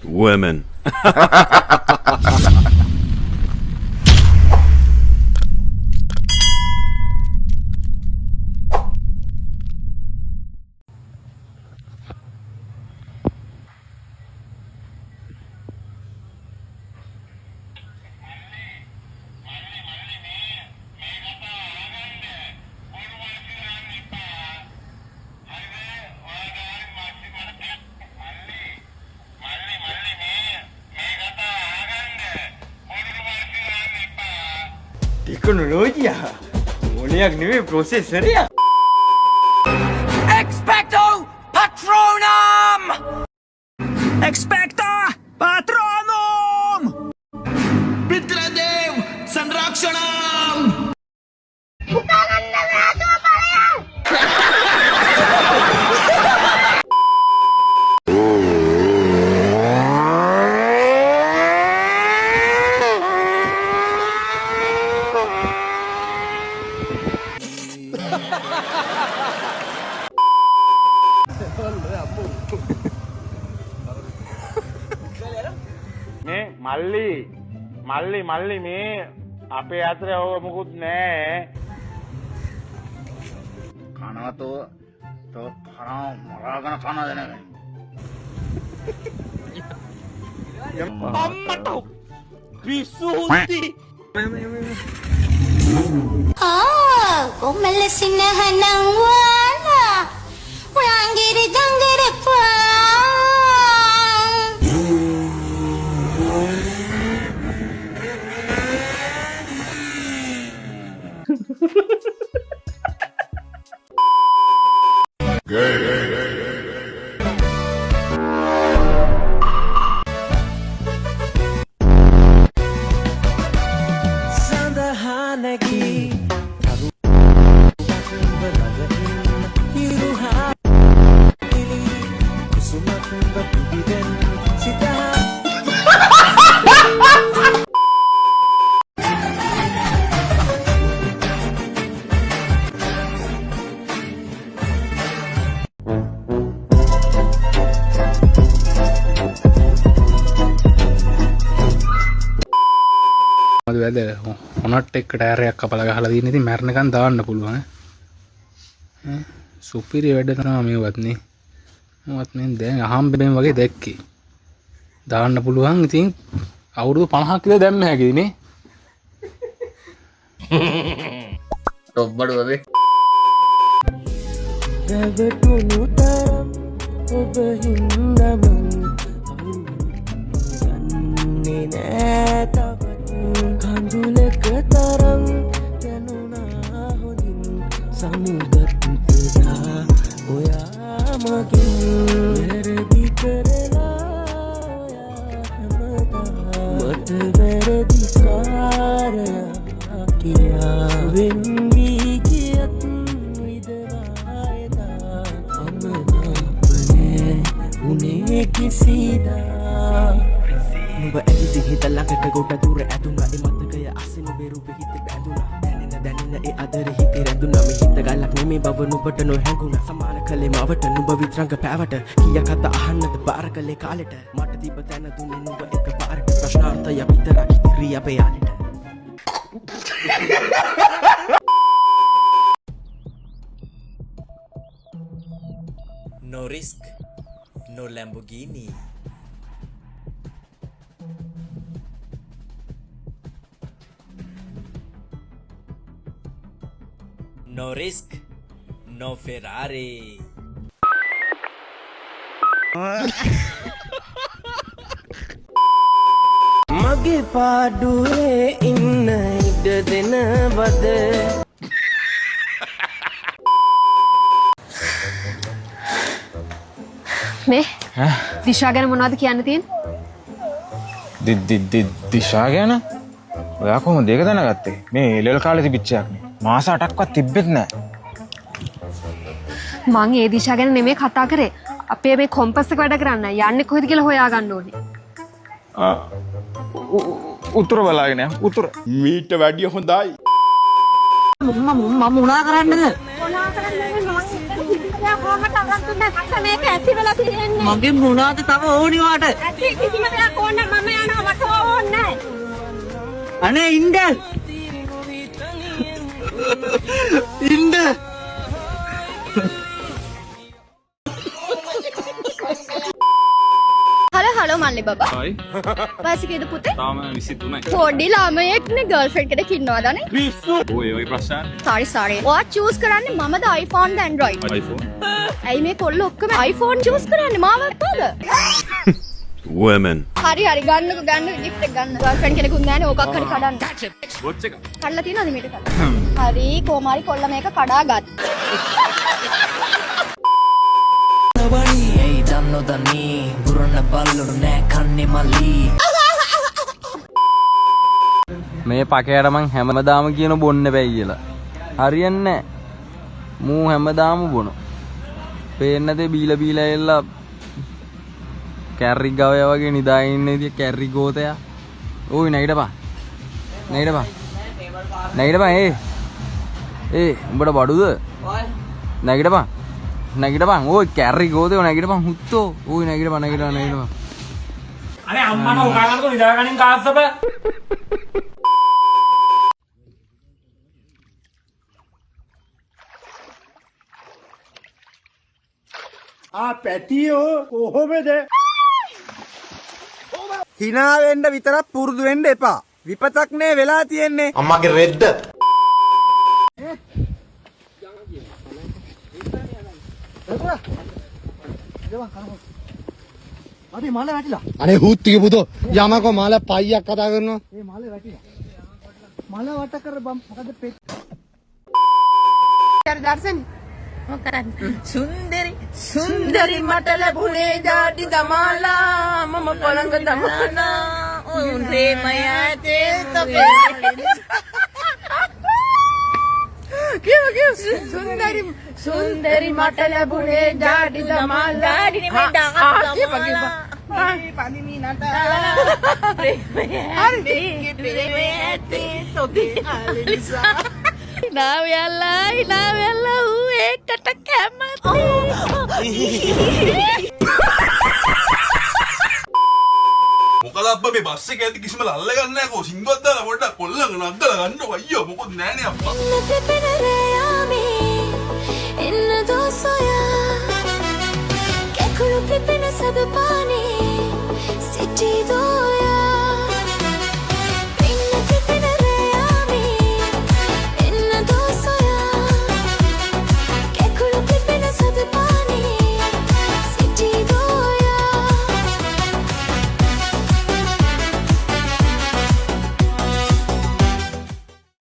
Women. Teknologi ya. Mulai ni prosesor ya. Expecto Patronum! Expecto Patronum! Pitradev Sanrakshanam! මල්ලි මේ අපේ අතරේ ඕක මොකුත් නෑ කනවතෝ තෝ කනවා මරාගෙන කන දෙනකන් අම්මට පිස්සුති කොමල සිනහනං වාලා වංගිරි දංගරපා වැද හොනට් එක්ක ටයරයක් කපලා ගහලා තියෙන ඉතින් මැරෙනකන් දාන්න පුළුවන් ඈ සුපිරි වැඩ තමයි මේවත් නේ මොකත් මේ දැන් අහම්බෙන් වගේ දැක්කේ දාන්න පුළුවන් ඉතින් අවුරුදු 50ක් විතර දැම්ම හැකියි නේ ටොප් බඩු වගේ රැවටුණු තරම් ඔබ හින්දම යන්නේ නෑ තවත් කඳුලක තරම් දැනුණා හොඳින් සමුගත්තුදා ඔයා මගින් වැරදි කරලා හැමදා මට වැරදි කාරයා කියා වෙන්වී කියත් විදවායදා අමනාපනේ උනේ කිසිදා නුඹ ඇවිදි හිත ළඟට ගොඩ දුර ඇදුනා ඒ මතකය අසින බෙරුපෙ හිත බැඳුනා දැනෙන ඒ අදර හිතේ රැඳුනා මේ හිත ගලක් නෙමේ බව නුඹට නොහැඟුණා සමාන කලේ මවට නුඹ විතරංග පෑවට කීයක් අත අහන්නද බාර කලේ කාලෙට මට තිබ තැන දුන්නේ නුඹ එක පාරට ප්‍රශ්නාර්ථය විතරක් ඉතිරි අපේ යාලට No risk, no Lamborghini. No risk, no Ferrari. මගේ පාඩුවේ ඉන්න ඉඩ දෙනවද මේ දිශා ගැන මොනවද කියන්න තියෙන්නේ? දිශා ගැන? ඔයා කොහොමද ඒක දැනගත්තේ? මේ ලෙල් කාලේ තිබිච්ච එකක් නේ. මාස 8ක්වත් තිබ්බෙත් නැහැ. මං ඒ දිශා ගැන නෙමෙයි කතා කරේ. අපේ මේ කොම්පස් එක වැඩ කරන්න යන්නේ කොහෙද කියලා හොයාගන්න ඕනේ. උතුර බලාගෙන යන්න. උතුර. මීට වැඩිය හොඳයි. මම මොනා කරන්නද? මේක ඇති වෙලා තියෙන්නේ. මගේ මොනාද තව ඕනි වාට? ඇති කිසිම දෙයක් ඕන මම යනවා මට ඕනේ නැහැ. අනේ ඉන්න. ඉන්න. හලෝ මල්ලි බබා. හයි. වයස කීයද පුතේ? තාම 23යි. පොඩි ළමයෙක්නේ ගර්ල්ෆ්‍රෙන්ඩ් කෙනෙක් ඉන්නවදානේ. ඔය වගේ ප්‍රශ්න. sorry. ඔයා choose කරන්නේ මමද iPhone ද Android? iPhone. ඇයි මේ කොල්ල ඔක්කොම iPhone choose කරන්නේ මාවත් නේද? women හරි ගන්නකො gift එක ගන්න. ගර්ල්ෆ්‍රෙන්ඩ් කෙනෙකුත් නැහැනේ ඕකක් හරි කඩන්න. වොච් එක. කඩලා තියෙනවද මේක කඩලා? හරි කොමාරි කොල්ල මේක කඩාගත්. ඒ දන්නොදනී බුරණ බල්ලොඩ නෑ කන්නේ මල්ලී. මේ පකයට මං හැමදාම කියන බොන්න බැයි කියලා. හරියන්නේ නැහැ. මූ හැමදාම බොන. පේන්නේ නැතේ බීලා එල්ලා කැරරි ගවය වගේ නිදාගෙන ඉන්න ඉතින් කැරරි ගෝතයා. ඕයි නැගිටපන්. ඒ උඹට බඩුද? නැගිටපන්. ඕයි කැරරි ගෝතයෝ නැගිටපන් හුත්තෝ. ඕයි නැගිටපන්. අනේ අම්මා නෝ උකාගන්නකො නිදාගනින් කාස්සප. පැටියෝ කොහොමද? hina වෙන්න විතරක් පුරුදු වෙන්න එපා. විපතක් නේ වෙලා තියෙන්නේ. අම්මගේ රෙද්ද. අනේ හුත්තිගේ පුතෝ යමකෝ මාළ පයියක් කතා කරනවා. ඒ මාළේ වැටිලා. මාළ වට කර මොකද පෙත්. දර්ශන සුන්දරි මට ලැබුණේ ජාති දමාලා මම පළඟ දමාලා උන්ගේ මයතේ තපේ සුන්දරි මට ලැබුණේ ජාති දමාලා ජාති නෙමෙයි දමාලා පදිමි නටා ප්‍රේමයතේ තොබේ ආලිසා හිනාවෙල්ලා ඌ ඒකට කැමති. මොකද අබ්බා මේ බස් එක ඇති කිසිම ලල්ල ගන්න නැහැ කෝ සිංගුවක් දාලා පොඩ්ඩක් කොල්ලන් නග්ගලා ගන්නකො අයියෝ මොකොත් නැහනේ අම්මා. එන්න දෝසොයා කෙකුළු පිපෙන සද පානේ